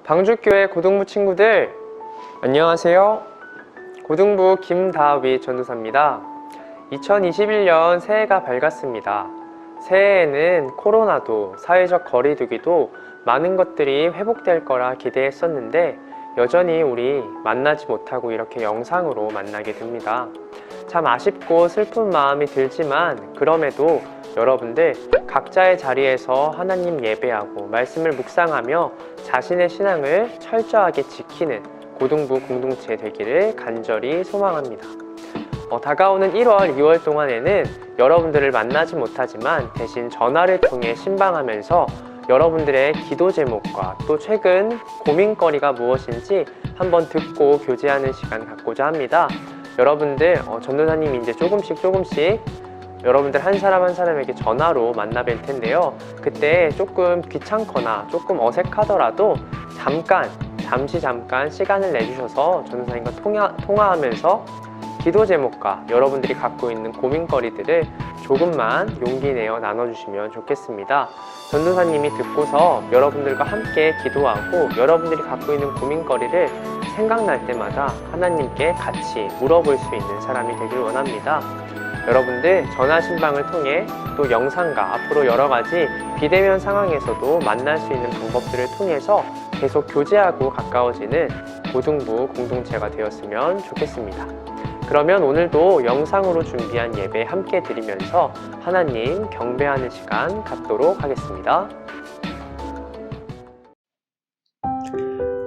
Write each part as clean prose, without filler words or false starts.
방주교회 고등부 친구들 안녕하세요. 고등부 김다위 전도사입니다. 2021년 새해가 밝았습니다. 새해에는 코로나도 사회적 거리두기도 많은 것들이 회복될 거라 기대했었는데 여전히 우리 만나지 못하고 이렇게 영상으로 만나게 됩니다. 참 아쉽고 슬픈 마음이 들지만 그럼에도 여러분들 각자의 자리에서 하나님 예배하고 말씀을 묵상하며 자신의 신앙을 철저하게 지키는 고등부 공동체 되기를 간절히 소망합니다. 다가오는 1월, 2월 동안에는 여러분들을 만나지 못하지만 대신 전화를 통해 신방하면서 여러분들의 기도 제목과 또 최근 고민거리가 무엇인지 한번 듣고 교제하는 시간 갖고자 합니다. 여러분들 전도사님이 이제 조금씩 여러분들 한 사람 한 사람에게 전화로 만나 뵐 텐데요. 그때 조금 귀찮거나 조금 어색하더라도 잠깐 시간을 내주셔서 전도사님과 통화하면서 기도 제목과 여러분들이 갖고 있는 고민거리들을 조금만 용기 내어 나눠주시면 좋겠습니다. 전도사님이 듣고서 여러분들과 함께 기도하고 여러분들이 갖고 있는 고민거리를 생각날 때마다 하나님께 같이 물어볼 수 있는 사람이 되길 원합니다. 여러분들 전화 신방을 통해 또 영상과 앞으로 여러 가지 비대면 상황에서도 만날 수 있는 방법들을 통해서 계속 교제하고 가까워지는 고등부 공동체가 되었으면 좋겠습니다. 그러면 오늘도 영상으로 준비한 예배 함께 드리면서 하나님 경배하는 시간 갖도록 하겠습니다.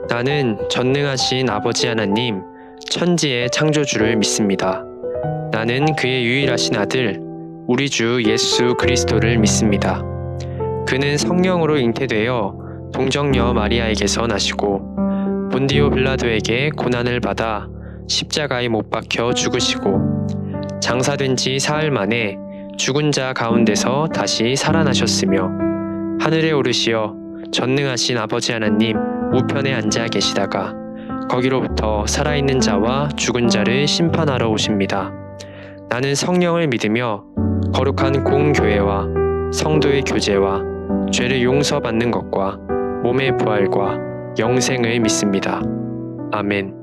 나는 전능하신 아버지 하나님, 천지의 창조주를 믿습니다. 나는 그의 유일하신 아들, 우리 주 예수 그리스도를 믿습니다. 그는 성령으로 잉태되어 동정녀 마리아에게서 나시고 본디오 빌라도에게 고난을 받아 십자가에 못 박혀 죽으시고 장사된 지 사흘 만에 죽은 자 가운데서 다시 살아나셨으며 하늘에 오르시어 전능하신 아버지 하나님 우편에 앉아 계시다가 거기로부터 살아있는 자와 죽은 자를 심판하러 오십니다. 나는 성령을 믿으며 거룩한 공교회와 성도의 교제와 죄를 용서받는 것과 몸의 부활과 영생을 믿습니다. 아멘.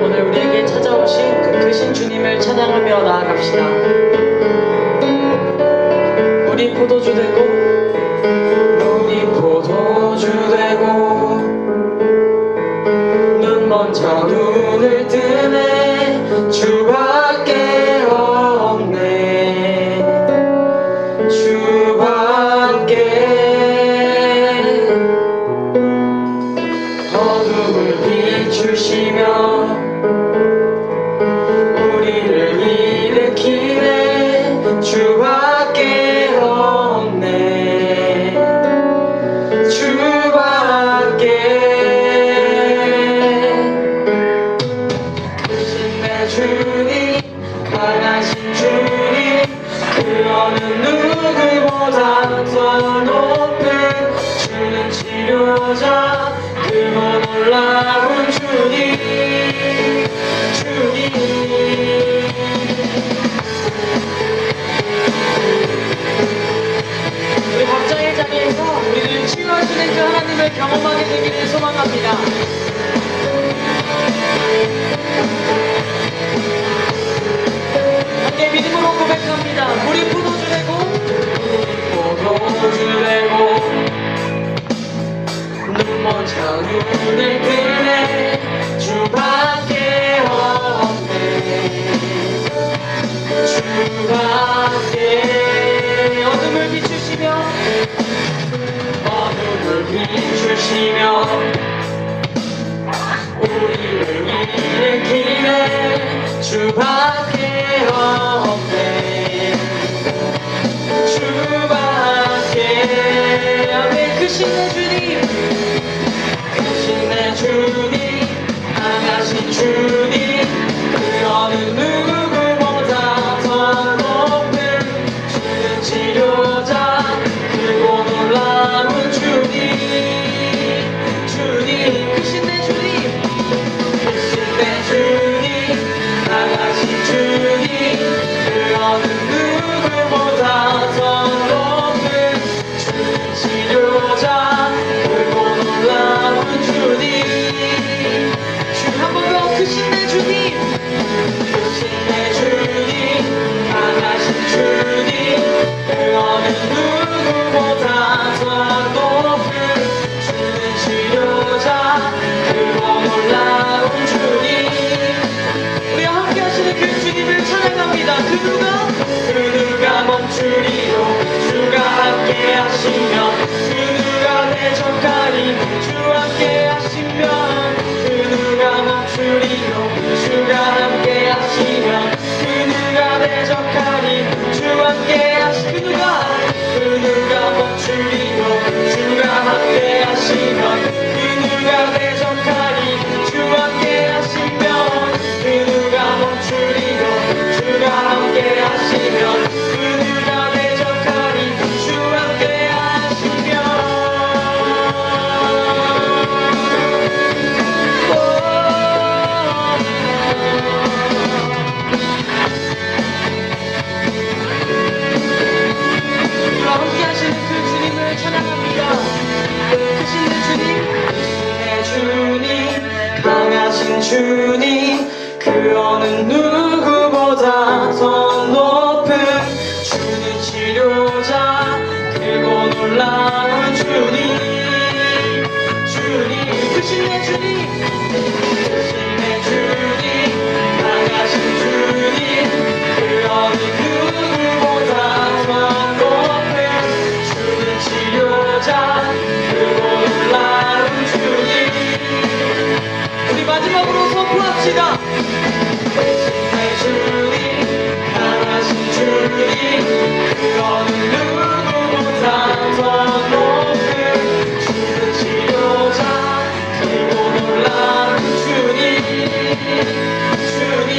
오늘 우리에게 찾아오신 그 크신 주님을 찬양하며 나아갑시다. 우리 포도주 되고 눈 먼저 눈을 뜨네 주밖에 없네 주밖에 어둠을 비추시며 우리를 일으키네 주밖에 없네 주밖에 크신 내 주님 강하신 주님 그 어느 누구보다 더 높은 주는 치료자 그거 놀라운 주님 우리 각자의 자리에서 우리를 치유하시는 그 하나님을 경험하게 되기를 소망합니다. 함께 믿음으로 고백합니다. 우리 포도주 되고 눈 먼저 눈을 뜨네 주밖에 없네 주밖에 어둠을 비추시며 우리를 일으키네 주밖에 없네 주밖에 아멘. 크신 내 주님 강하신 주님 그 어느 누구보다 더 높은 주는 치료자 크고 놀라운 주님 크신 내 주님 크신 주님 그 어느 누구보다 더 높은 주는 치료자 크고 놀라운 주님 주님 크신 내 주님 크신 내 주님 강하신 주님 그 어느 누구보다 더 높은 주는 치료자 크고 놀라운 주님 우리 마지막으로 선포합시다. 내 주님 강하신 주님 그 어느 누구보다 더 높은 주는 치료자 크고 놀라운 주님 주님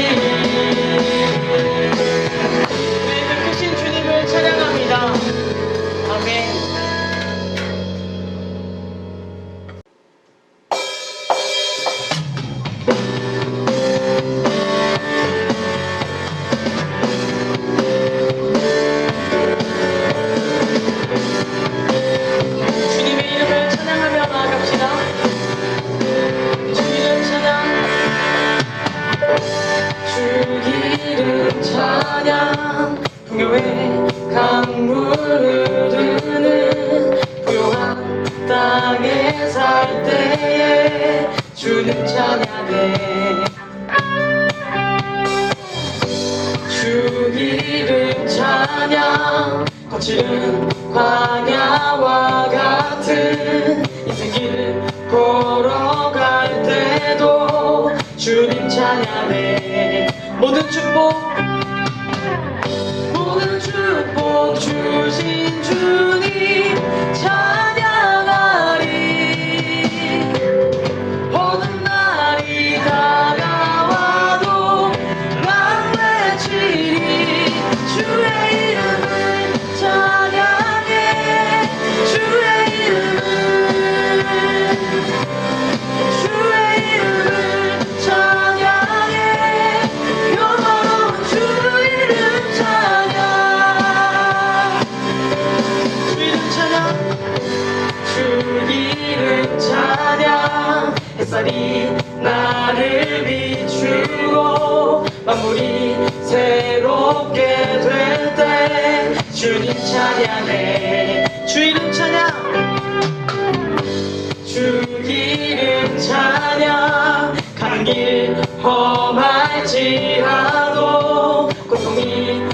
우리 그 크신 주님을 찬양합니다. 아멘. 주님의 이름을 찬양하며 나아갑시다. 주 이름 찬양 주 이름 찬양 풍요의 강물 흐르는 부요한 땅에 살 때에 주는 찬양해 주 이름 찬양 거칠은 광야와 같은 인생길 걸어갈 때도 주님 찬양해 모든 축복 주신 주님 찬양하리 어느 날이 다가와도 난 외치리 주의 이름을 찬양해 주의 이름을 찬양해 영원한 주 이름 찬양 주 이름 찬양 주 이름 찬양 햇살이 나를 비추고 만물이 새롭게 될 때 주님 찬양해 주 이름 찬양 주 이름 찬양 가는 길 험할지라도 고통이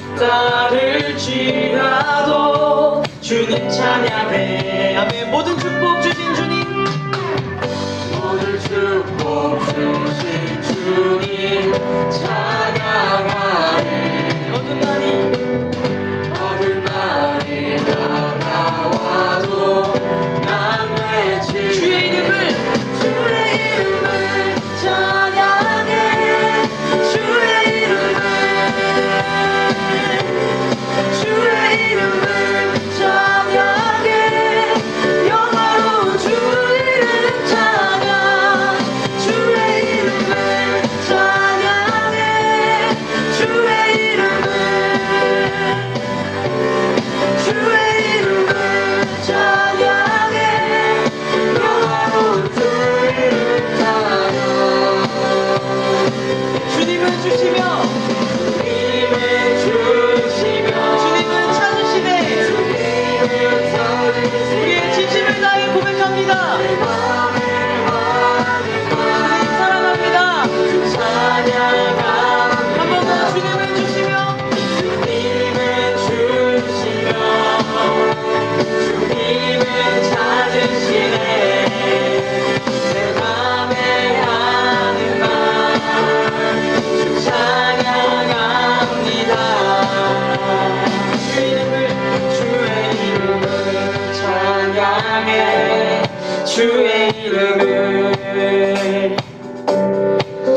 따를지라도 주님 찬양해 아멘 모든 축복 주신 주님 모든 축복 주신 주님 찬양하리 어느 날이 다가와도 난 외치 주의 이름을 찬양해 주의 이름을 찬양해 영화로운 주 이름 찬양 주의 이름을 찬양해 주의 이름을 찬양해 영화로운 주 이름 찬양 주님은 주시며 주님은 찾으시네 우리의 진심을 다해 고백합니다 주님 사랑합니다 한 번 더 주님은 주시며 주님은 찾으시네 내 맘에 하는 말 찬양합니다 주의 이름을 찬양해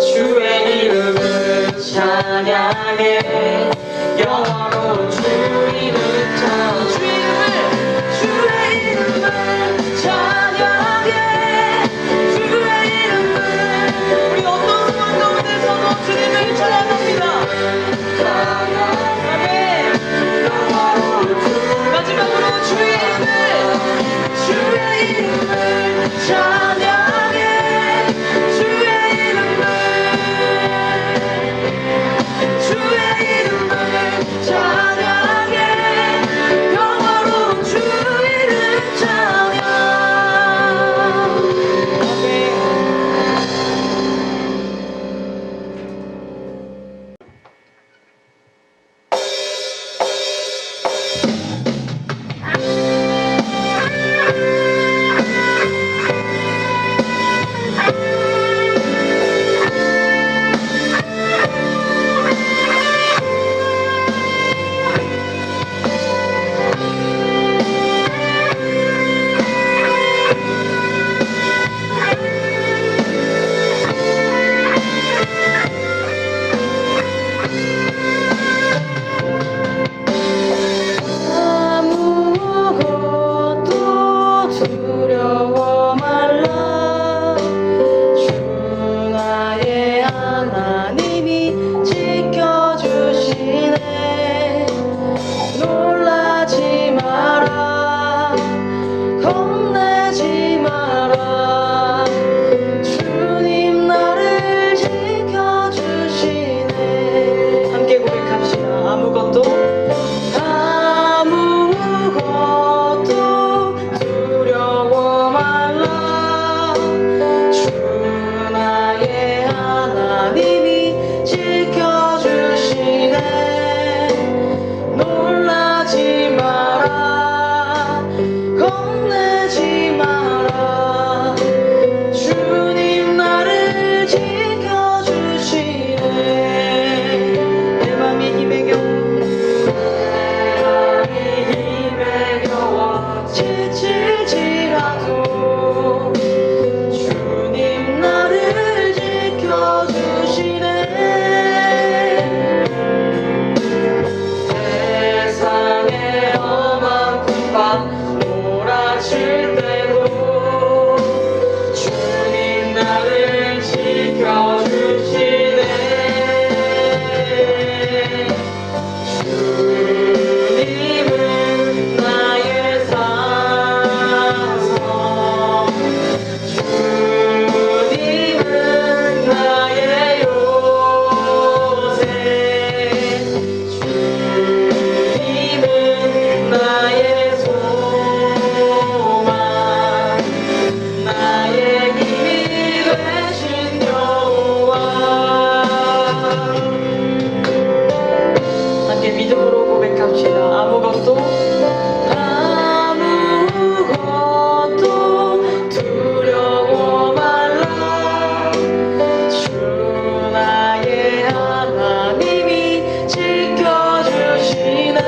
주의 이름을 찬양해 영원한 주 이름 주의 이름을 찬양해 주의 이름을 우리 어떤 상황 가운데서도 주님을 찬양합니다 아멘 마지막으로 주의 이름을 찬양해 주의 이름을 지켜주시네. 주님은 나의 산성, 주님은 나의 요새, 주님은 나의 소망, 나의 힘이 되신 여호와. 함께 믿음으로 고백합시다. 아무것도 두려워 말라. 주 나의 하나님이 지켜주시네.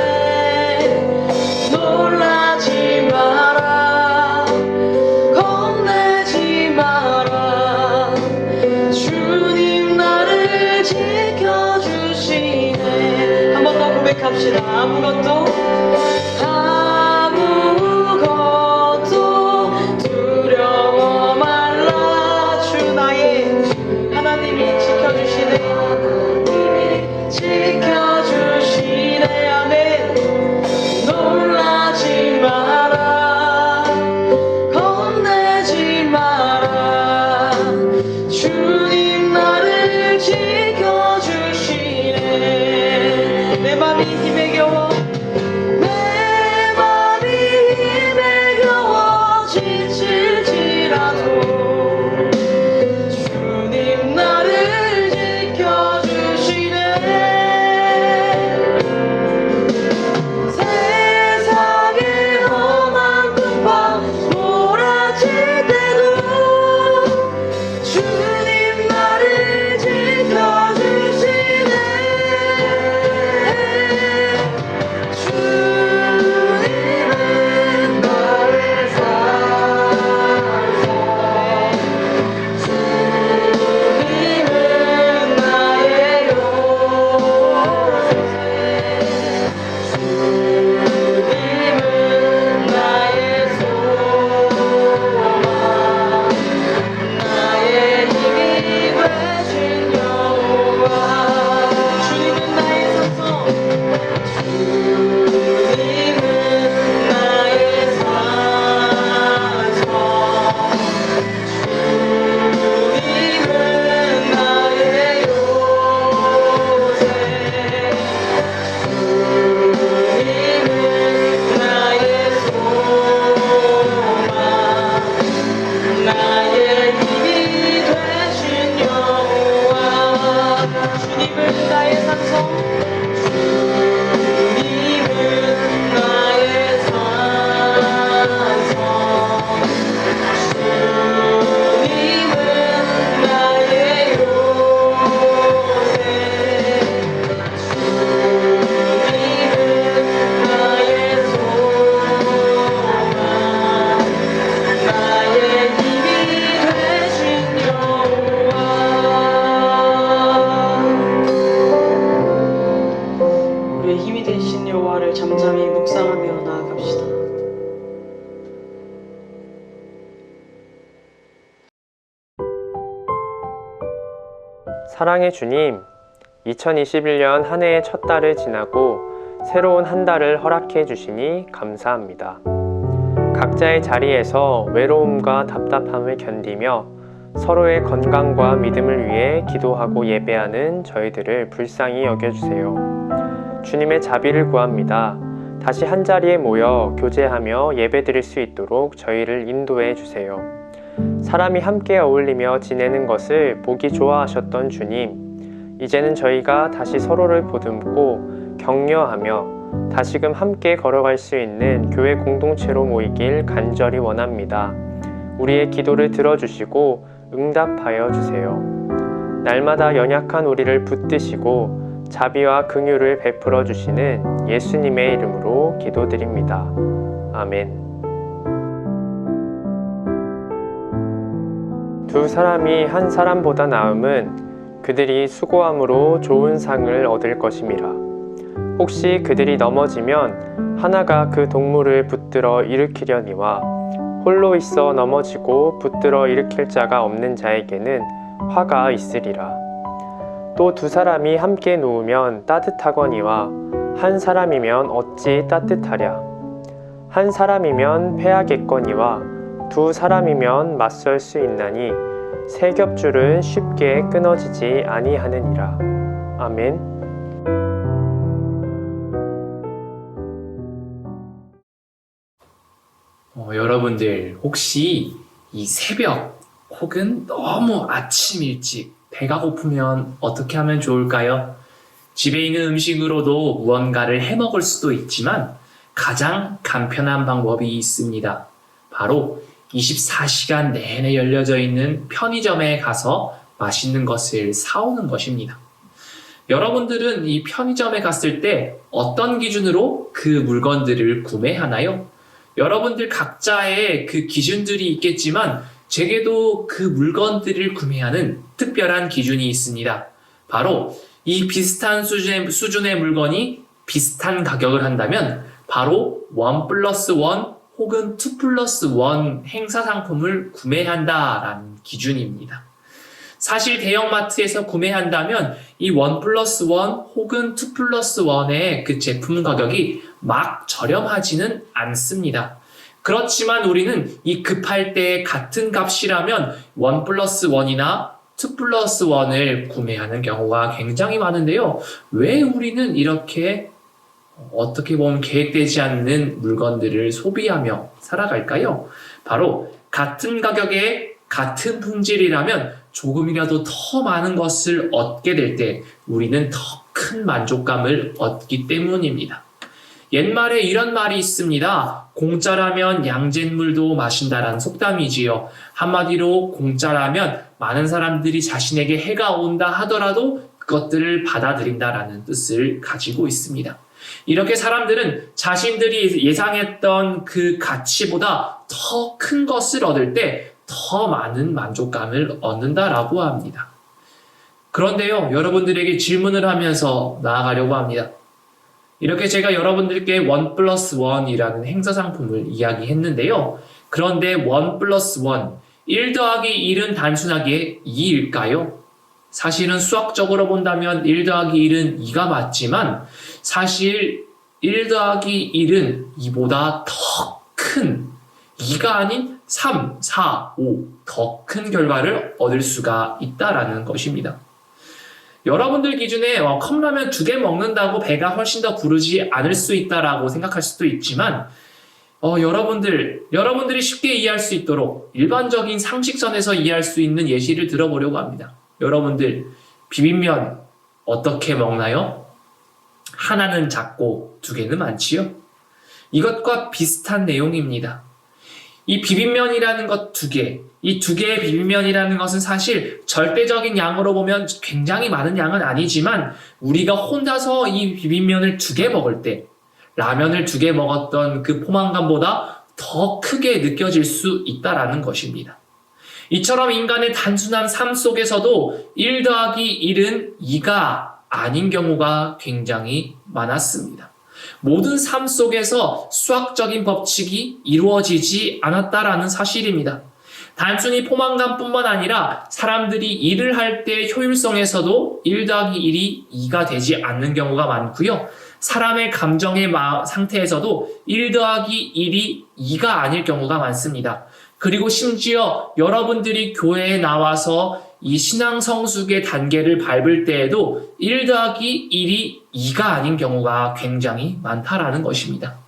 놀라지 마라, 겁내지 마라. 주님 나를 지켜주시네. 한 번 더 고백합시다. 아무것도 두려워 말라. 주 나의 하나님이 지켜주시네. 지켜주시네. 아멘. 놀라지 마라, 겁내지 마라. 주님 나를 지켜주시네. 내 맘이 힘에 겨워, 내 맘이 힘에 겨워 지칠지라도 주님 나를 지켜주시네. 세상의 험한 풍파 몰아칠 때도 주님 나를 지켜주시네. 주님은 나의 산성, 주님은 나의 요새, 주님은 나의 소망, 나의 힘이 되신 여호와. 주님은 나의 산성, 주님은 나의 산성, 주님은 나의 요새, 주님은 나의 소망, 나의 힘이 되신 여호와. 주님은 나의 산성, 주님은 나의 산성, 주님은 나의 요새, 주님은 나의 소망, 나의 힘이 되신 여호와. 우리의 힘이 되신 여호와를 잠잠히 묵상하며 나아갑시다. 사랑의 주님, 2021년 한 해의 첫 달을 지나고 새로운 한 달을 허락해 주시니 감사합니다. 각자의 자리에서 외로움과 답답함을 견디며 서로의 건강과 믿음을 위해 기도하고 예배하는 저희들을 불쌍히 여겨주세요. 주님의 자비를 구합니다. 다시 한자리에 모여 교제하며 예배드릴 수 있도록 저희를 인도해 주세요. 사람이 함께 어울리며 지내는 것을 보기 좋아하셨던 주님, 이제는 저희가 다시 서로를 보듬고 격려하며 다시금 함께 걸어갈 수 있는 교회 공동체로 모이길 간절히 원합니다. 우리의 기도를 들어주시고 응답하여 주세요. 날마다 연약한 우리를 붙드시고 자비와 긍휼을 베풀어 주시는 예수님의 이름으로 기도드립니다. 아멘. 두 사람이 한 사람보다 나음은 그들이 수고함으로 좋은 상을 얻을 것임이라. 혹시 그들이 넘어지면 하나가 그 동물을 붙들어 일으키려니와 홀로 있어 넘어지고 붙들어 일으킬 자가 없는 자에게는 화가 있으리라. 또 두 사람이 함께 누우면 따뜻하거니와 한 사람이면 어찌 따뜻하랴. 한 사람이면 패하겠거니와 두 사람이면 맞설 수 있나니 세 겹줄은 쉽게 끊어지지 아니하느니라. 아멘. 여러분들 혹시 이 새벽 혹은 너무 아침 일찍 배가 고프면 어떻게 하면 좋을까요? 집에 있는 음식으로도 무언가를 해 먹을 수도 있지만 가장 간편한 방법이 있습니다. 바로 24시간 내내 열려져 있는 편의점에 가서 맛있는 것을 사오는 것입니다. 여러분들은 이 편의점에 갔을 때 어떤 기준으로 그 물건들을 구매하나요? 여러분들 각자의 그 기준들이 있겠지만 제게도 그 물건들을 구매하는 특별한 기준이 있습니다. 바로 이 비슷한 수준의 물건이 비슷한 가격을 한다면 바로 1+1 혹은 2+1 행사 상품을 구매한다라는 기준입니다. 사실 대형마트에서 구매한다면 이 1+1 혹은 2+1의 그 제품 가격이 막 저렴하지는 않습니다. 그렇지만 우리는 이 급할 때 같은 값이라면 1+1이나 2+1을 구매하는 경우가 굉장히 많은데요. 왜 우리는 이렇게 어떻게 보면 계획되지 않는 물건들을 소비하며 살아갈까요? 바로 같은 가격에 같은 품질이라면 조금이라도 더 많은 것을 얻게 될 때 우리는 더 큰 만족감을 얻기 때문입니다. 옛말에 이런 말이 있습니다. 공짜라면 양잿물도 마신다라는 속담이지요. 한마디로 공짜라면 많은 사람들이 자신에게 해가 온다 하더라도 그것들을 받아들인다라는 뜻을 가지고 있습니다. 이렇게 사람들은 자신들이 예상했던 그 가치보다 더 큰 것을 얻을 때 더 많은 만족감을 얻는다라고 합니다. 그런데요, 여러분들에게 질문을 하면서 나아가려고 합니다. 이렇게 제가 여러분들께 1+1이라는 행사 상품을 이야기했는데요. 그런데 1+1, 1 더하기 1은 단순하게 2일까요? 사실은 수학적으로 본다면 1 더하기 1은 2가 맞지만 사실 1 더하기 1은 2보다 더 큰 2가 아닌 3, 4, 5 더 큰 결과를 얻을 수가 있다라는 것입니다. 여러분들 기준에 컵라면 2개 먹는다고 배가 훨씬 더 부르지 않을 수 있다라고 생각할 수도 있지만 여러분들이 쉽게 이해할 수 있도록 일반적인 상식선에서 이해할 수 있는 예시를 들어보려고 합니다. 여러분들 비빔면 어떻게 먹나요? 하나는 작고 2개는 많지요? 이것과 비슷한 내용입니다. 이 비빔면이라는 것 2개, 이 2개의 비빔면이라는 것은 사실 절대적인 양으로 보면 굉장히 많은 양은 아니지만 우리가 혼자서 이 비빔면을 2개 먹을 때 라면을 2개 먹었던 그 포만감보다 더 크게 느껴질 수 있다라는 것입니다. 이처럼 인간의 단순한 삶 속에서도 1 더하기 1은 2가 아닌 경우가 굉장히 많았습니다. 모든 삶 속에서 수학적인 법칙이 이루어지지 않았다라는 사실입니다. 단순히 포만감뿐만 아니라 사람들이 일을 할 때 효율성에서도 1 더하기 1이 2가 되지 않는 경우가 많고요. 사람의 감정의 상태에서도 1 더하기 1이 2가 아닐 경우가 많습니다. 그리고 심지어 여러분들이 교회에 나와서 이 신앙 성숙의 단계를 밟을 때에도 1 더하기 1이 2가 아닌 경우가 굉장히 많다라는 것입니다.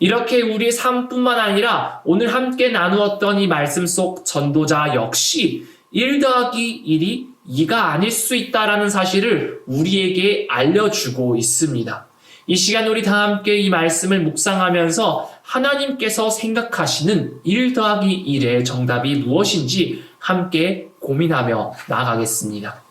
이렇게 우리의 삶뿐만 아니라 오늘 함께 나누었던 이 말씀 속 전도자 역시 1 더하기 1이 2가 아닐 수 있다라는 사실을 우리에게 알려주고 있습니다. 이 시간 우리 다 함께 이 말씀을 묵상하면서 하나님께서 생각하시는 1 더하기 1의 정답이 무엇인지 함께 고민하며 나아가겠습니다.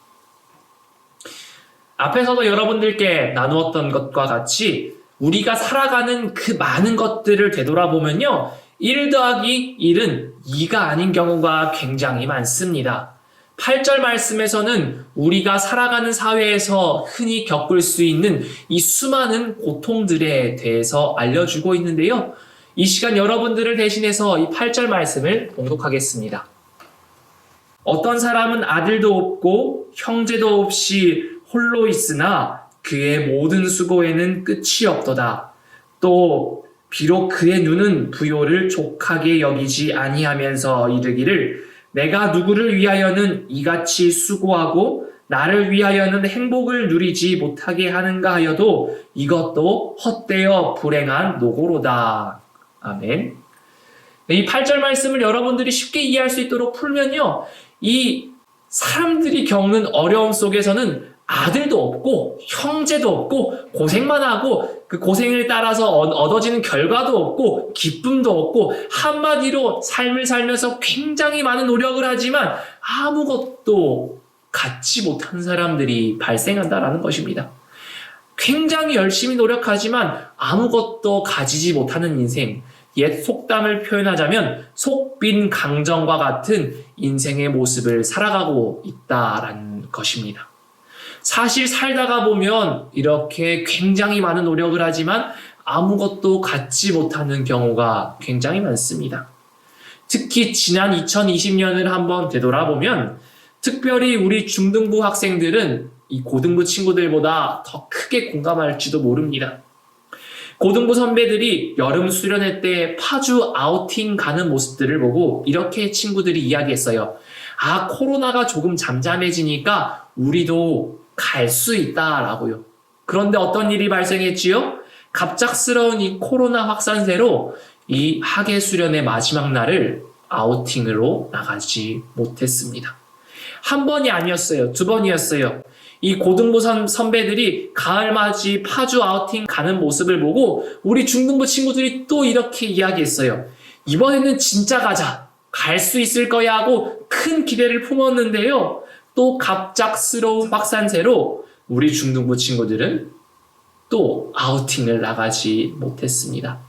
앞에서도 여러분들께 나누었던 것과 같이 우리가 살아가는 그 많은 것들을 되돌아보면요. 1 더하기 1은 2가 아닌 경우가 굉장히 많습니다. 8절 말씀에서는 우리가 살아가는 사회에서 흔히 겪을 수 있는 이 수많은 고통들에 대해서 알려주고 있는데요. 이 시간 여러분들을 대신해서 이 8절 말씀을 봉독하겠습니다. 어떤 사람은 아들도 없고 형제도 없이 홀로 있으나 그의 모든 수고에는 끝이 없도다. 또 비록 그의 눈은 부요를 족하게 여기지 아니하면서 이르기를 내가 누구를 위하여는 이같이 수고하고 나를 위하여는 행복을 누리지 못하게 하는가 하여도 이것도 헛되어 불행한 노고로다. 아멘. 이 8절 말씀을 여러분들이 쉽게 이해할 수 있도록 풀면요, 이 사람들이 겪는 어려움 속에서는 아들도 없고 형제도 없고 고생만 하고 그 고생을 따라서 얻어지는 결과도 없고 기쁨도 없고 한마디로 삶을 살면서 굉장히 많은 노력을 하지만 아무것도 갖지 못한 사람들이 발생한다라는 것입니다. 굉장히 열심히 노력하지만 아무것도 가지지 못하는 인생, 옛 속담을 표현하자면 속 빈 강정과 같은 인생의 모습을 살아가고 있다라는 것입니다. 사실 살다가 보면 이렇게 굉장히 많은 노력을 하지만 아무것도 갖지 못하는 경우가 굉장히 많습니다. 특히 지난 2020년을 한번 되돌아보면 특별히 우리 중등부 학생들은 이 고등부 친구들보다 더 크게 공감할지도 모릅니다. 고등부 선배들이 여름 수련회 때 파주 아우팅 가는 모습들을 보고 이렇게 친구들이 이야기했어요. 아, 코로나가 조금 잠잠해지니까 우리도 갈 수 있다라고요. 그런데 어떤 일이 발생했지요? 갑작스러운 이 코로나 확산세로 이 학예 수련의 마지막 날을 아우팅으로 나가지 못했습니다. 한 번이 아니었어요. 두 번이었어요. 이 고등부 선배들이 가을맞이 파주 아우팅 가는 모습을 보고 우리 중등부 친구들이 또 이렇게 이야기했어요. 이번에는 진짜 가자. 갈 수 있을 거야 하고 큰 기대를 품었는데요. 또 갑작스러운 확산세로 우리 중등부 친구들은 또 아우팅을 나가지 못했습니다.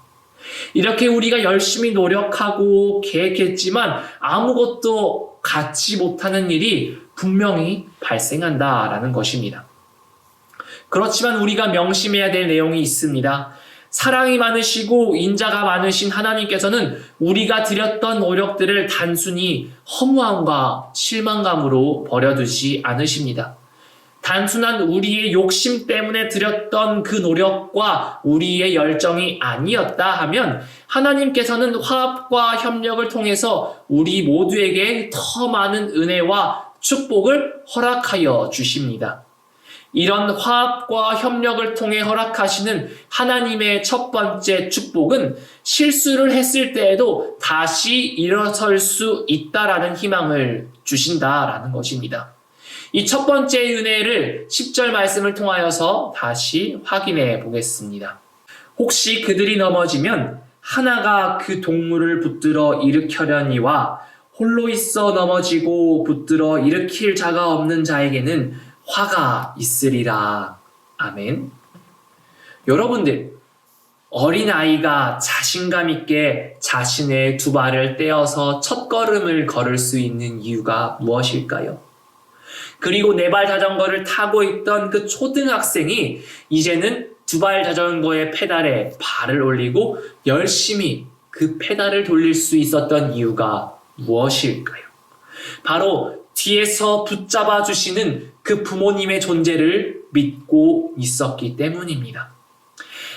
이렇게 우리가 열심히 노력하고 계획했지만 아무것도 갖지 못하는 일이 분명히 발생한다라는 것입니다. 그렇지만 우리가 명심해야 될 내용이 있습니다. 사랑이 많으시고 인자가 많으신 하나님께서는 우리가 들였던 노력들을 단순히 허무함과 실망감으로 버려두지 않으십니다. 단순한 우리의 욕심 때문에 들였던 그 노력과 우리의 열정이 아니었다 하면 하나님께서는 화합과 협력을 통해서 우리 모두에게 더 많은 은혜와 축복을 허락하여 주십니다. 이런 화합과 협력을 통해 허락하시는 하나님의 첫 번째 축복은 실수를 했을 때에도 다시 일어설 수 있다라는 희망을 주신다라는 것입니다. 이 첫 번째 은혜를 10절 말씀을 통하여서 다시 확인해 보겠습니다. 혹시 그들이 넘어지면 하나가 그 동물을 붙들어 일으켜려니와 홀로 있어 넘어지고 붙들어 일으킬 자가 없는 자에게는 화가 있으리라. 아멘. 여러분들, 어린아이가 자신감 있게 자신의 두 발을 떼어서 첫걸음을 걸을 수 있는 이유가 무엇일까요? 그리고 네 발 자전거를 타고 있던 그 초등학생이 이제는 두 발 자전거의 페달에 발을 올리고 열심히 그 페달을 돌릴 수 있었던 이유가 무엇일까요? 바로 뒤에서 붙잡아 주시는 그 부모님의 존재를 믿고 있었기 때문입니다.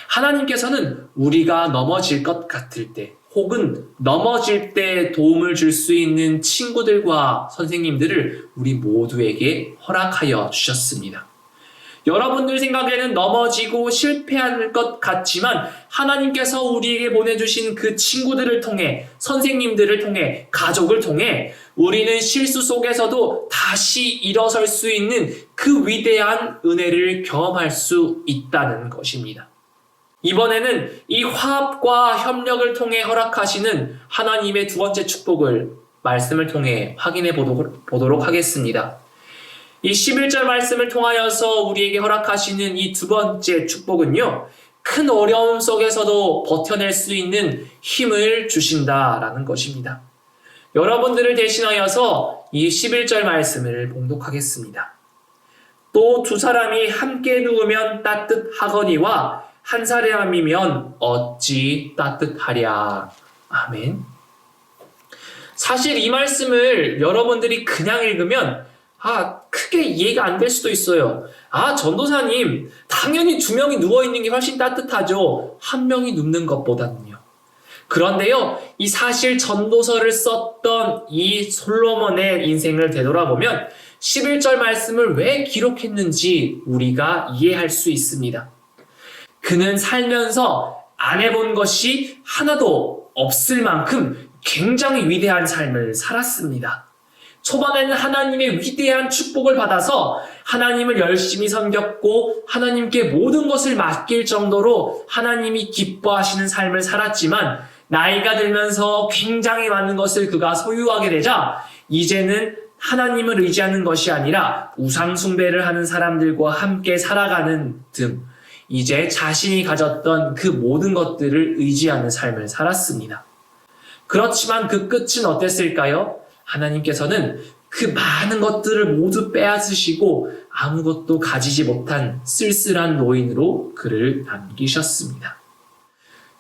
하나님께서는 우리가 넘어질 것 같을 때 혹은 넘어질 때 도움을 줄 수 있는 친구들과 선생님들을 우리 모두에게 허락하여 주셨습니다. 여러분들 생각에는 넘어지고 실패할 것 같지만 하나님께서 우리에게 보내주신 그 친구들을 통해, 선생님들을 통해, 가족을 통해 우리는 실수 속에서도 다시 일어설 수 있는 그 위대한 은혜를 경험할 수 있다는 것입니다. 이번에는 이 화합과 협력을 통해 허락하시는 하나님의 두 번째 축복을 말씀을 통해 확인해 보도록 하겠습니다. 이 11절 말씀을 통하여서 우리에게 허락하시는 이 두 번째 축복은요, 큰 어려움 속에서도 버텨낼 수 있는 힘을 주신다라는 것입니다. 여러분들을 대신하여서 이 11절 말씀을 봉독하겠습니다. 또 두 사람이 함께 누우면 따뜻하거니와 한 사람이면 어찌 따뜻하랴. 아멘. 사실 이 말씀을 여러분들이 그냥 읽으면 크게 이해가 안 될 수도 있어요. 전도사님, 당연히 2명이 누워있는 게 훨씬 따뜻하죠. 1명이 눕는 것보다는요. 그런데요, 이 사실 전도서를 썼던 이 솔로몬의 인생을 되돌아보면 11절 말씀을 왜 기록했는지 우리가 이해할 수 있습니다. 그는 살면서 안 해본 것이 하나도 없을 만큼 굉장히 위대한 삶을 살았습니다. 초반에는 하나님의 위대한 축복을 받아서 하나님을 열심히 섬겼고 하나님께 모든 것을 맡길 정도로 하나님이 기뻐하시는 삶을 살았지만 나이가 들면서 굉장히 많은 것을 그가 소유하게 되자 이제는 하나님을 의지하는 것이 아니라 우상 숭배를 하는 사람들과 함께 살아가는 등 이제 자신이 가졌던 그 모든 것들을 의지하는 삶을 살았습니다. 그렇지만 그 끝은 어땠을까요? 하나님께서는 그 많은 것들을 모두 빼앗으시고 아무것도 가지지 못한 쓸쓸한 노인으로 그를 남기셨습니다.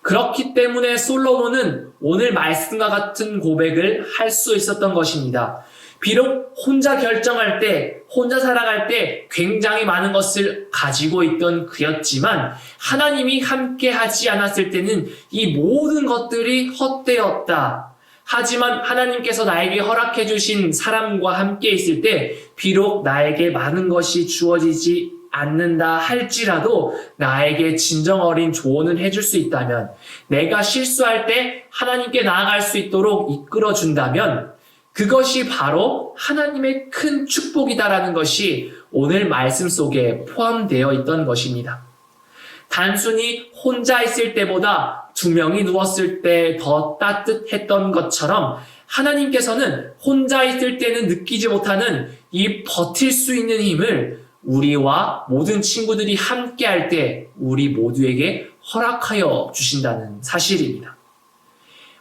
그렇기 때문에 솔로몬은 오늘 말씀과 같은 고백을 할 수 있었던 것입니다. 비록 혼자 결정할 때, 혼자 살아갈 때 굉장히 많은 것을 가지고 있던 그였지만 하나님이 함께 하지 않았을 때는 이 모든 것들이 헛되었다. 하지만 하나님께서 나에게 허락해 주신 사람과 함께 있을 때 비록 나에게 많은 것이 주어지지 않는다 할지라도 나에게 진정 어린 조언을 해줄 수 있다면, 내가 실수할 때 하나님께 나아갈 수 있도록 이끌어준다면 그것이 바로 하나님의 큰 축복이다라는 것이 오늘 말씀 속에 포함되어 있던 것입니다. 단순히 혼자 있을 때보다 2명이 누웠을 때 더 따뜻했던 것처럼 하나님께서는 혼자 있을 때는 느끼지 못하는 이 버틸 수 있는 힘을 우리와 모든 친구들이 함께 할 때 우리 모두에게 허락하여 주신다는 사실입니다.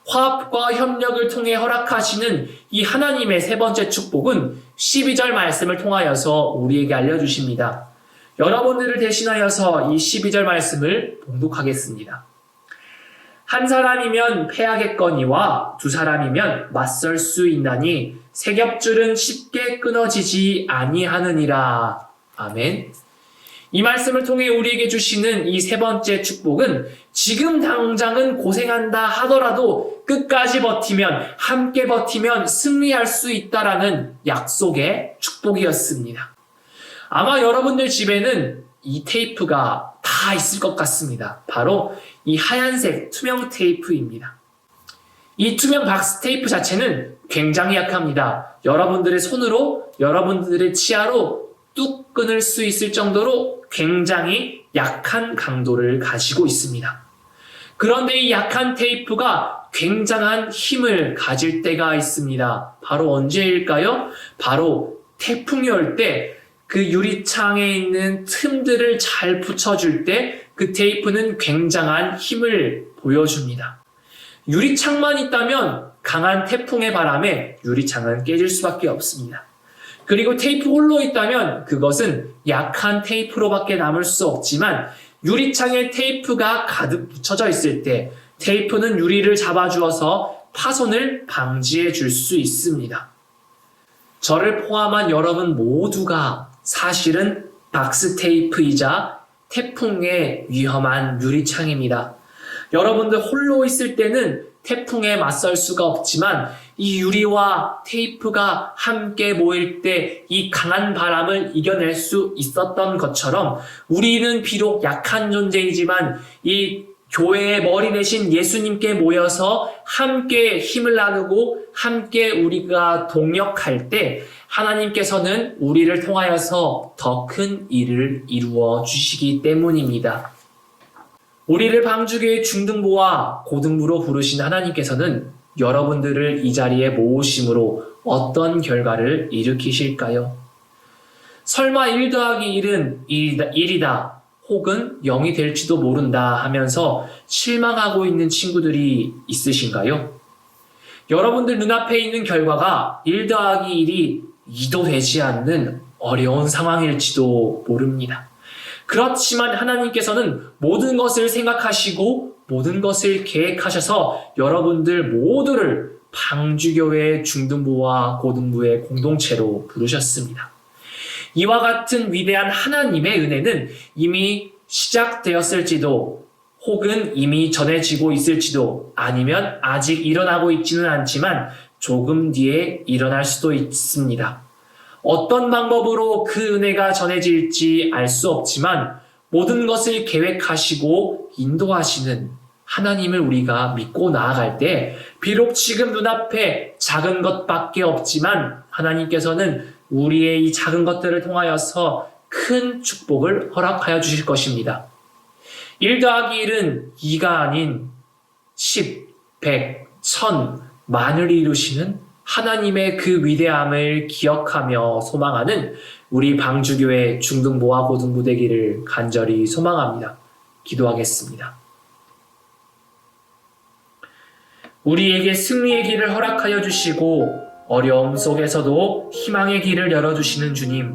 화합과 협력을 통해 허락하시는 이 하나님의 세 번째 축복은 12절 말씀을 통하여서 우리에게 알려주십니다. 여러분들을 대신하여서 이 12절 말씀을 봉독하겠습니다. 한 사람이면 패하겠거니와 2사람이면 맞설 수 있나니 세 겹줄은 쉽게 끊어지지 아니하느니라. 아멘. 이 말씀을 통해 우리에게 주시는 이 세 번째 축복은 지금 당장은 고생한다 하더라도 끝까지 버티면, 함께 버티면 승리할 수 있다라는 약속의 축복이었습니다. 아마 여러분들 집에는 이 테이프가 다 있을 것 같습니다. 바로 이 하얀색 투명 테이프입니다. 이 투명 박스 테이프 자체는 굉장히 약합니다. 여러분들의 손으로, 여러분들의 치아로 뚝 끊을 수 있을 정도로 굉장히 약한 강도를 가지고 있습니다. 그런데 이 약한 테이프가 굉장한 힘을 가질 때가 있습니다. 바로 언제일까요? 바로 태풍이 올 때 그 유리창에 있는 틈들을 잘 붙여줄 때 그 테이프는 굉장한 힘을 보여줍니다. 유리창만 있다면 강한 태풍의 바람에 유리창은 깨질 수밖에 없습니다. 그리고 테이프 홀로 있다면 그것은 약한 테이프로밖에 남을 수 없지만 유리창에 테이프가 가득 붙여져 있을 때 테이프는 유리를 잡아주어서 파손을 방지해 줄 수 있습니다. 저를 포함한 여러분 모두가 사실은 박스 테이프이자 태풍의 위험한 유리창입니다. 여러분들 홀로 있을 때는 태풍에 맞설 수가 없지만 이 유리와 테이프가 함께 모일 때 이 강한 바람을 이겨낼 수 있었던 것처럼 우리는 비록 약한 존재이지만 이 교회의 머리 대신 예수님께 모여서 함께 힘을 나누고 함께 우리가 동역할 때 하나님께서는 우리를 통하여서 더 큰 일을 이루어 주시기 때문입니다. 우리를 방주교의 중등부와 고등부로 부르신 하나님께서는 여러분들을 이 자리에 모으심으로 어떤 결과를 일으키실까요? 설마 1 더하기 1은 1이다 혹은 0이 될지도 모른다 하면서 실망하고 있는 친구들이 있으신가요? 여러분들 눈앞에 있는 결과가 1 더하기 1이 2도 되지 않는 어려운 상황일지도 모릅니다. 그렇지만 하나님께서는 모든 것을 생각하시고 모든 것을 계획하셔서 여러분들 모두를 방주교회 중등부와 고등부의 공동체로 부르셨습니다. 이와 같은 위대한 하나님의 은혜는 이미 시작되었을지도 혹은 이미 전해지고 있을지도 아니면 아직 일어나고 있지는 않지만 조금 뒤에 일어날 수도 있습니다. 어떤 방법으로 그 은혜가 전해질지 알 수 없지만 모든 것을 계획하시고 인도하시는 하나님을 우리가 믿고 나아갈 때 비록 지금 눈앞에 작은 것밖에 없지만 하나님께서는 우리의 이 작은 것들을 통하여서 큰 축복을 허락하여 주실 것입니다. 1 더하기 1은 2가 아닌 10, 100, 1000, 만을 이루시는 하나님의 그 위대함을 기억하며 소망하는 우리 방주교회 중등부와 고등부 되기를 간절히 소망합니다. 기도하겠습니다. 우리에게 승리의 길을 허락하여 주시고 어려움 속에서도 희망의 길을 열어주시는 주님,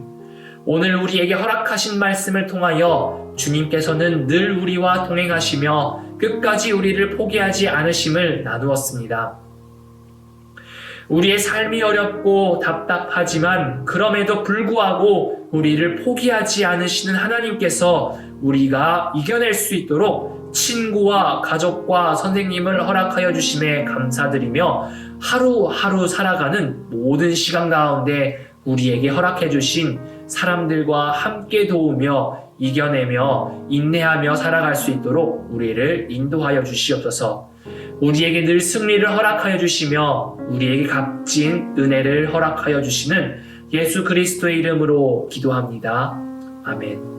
오늘 우리에게 허락하신 말씀을 통하여 주님께서는 늘 우리와 동행하시며 끝까지 우리를 포기하지 않으심을 나누었습니다. 우리의 삶이 어렵고 답답하지만 그럼에도 불구하고 우리를 포기하지 않으시는 하나님께서 우리가 이겨낼 수 있도록 친구와 가족과 선생님을 허락하여 주심에 감사드리며 하루하루 살아가는 모든 시간 가운데 우리에게 허락해 주신 사람들과 함께 도우며 이겨내며 인내하며 살아갈 수 있도록 우리를 인도하여 주시옵소서. 우리에게 늘 승리를 허락하여 주시며 우리에게 값진 은혜를 허락하여 주시는 예수 그리스도의 이름으로 기도합니다. 아멘.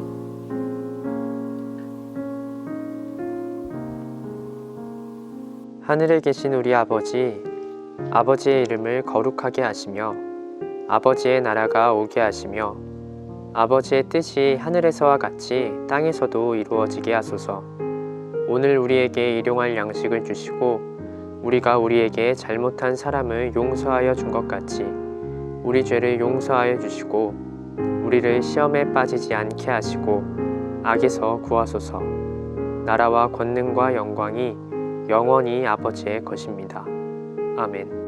하늘에 계신 우리 아버지, 아버지의 이름을 거룩하게 하시며 아버지의 나라가 오게 하시며 아버지의 뜻이 하늘에서와 같이 땅에서도 이루어지게 하소서. 오늘 우리에게 일용할 양식을 주시고 우리가 우리에게 잘못한 사람을 용서하여 준 것 같이 우리 죄를 용서하여 주시고 우리를 시험에 빠지지 않게 하시고 악에서 구하소서. 나라와 권능과 영광이 영원히 아버지의 것입니다. 아멘.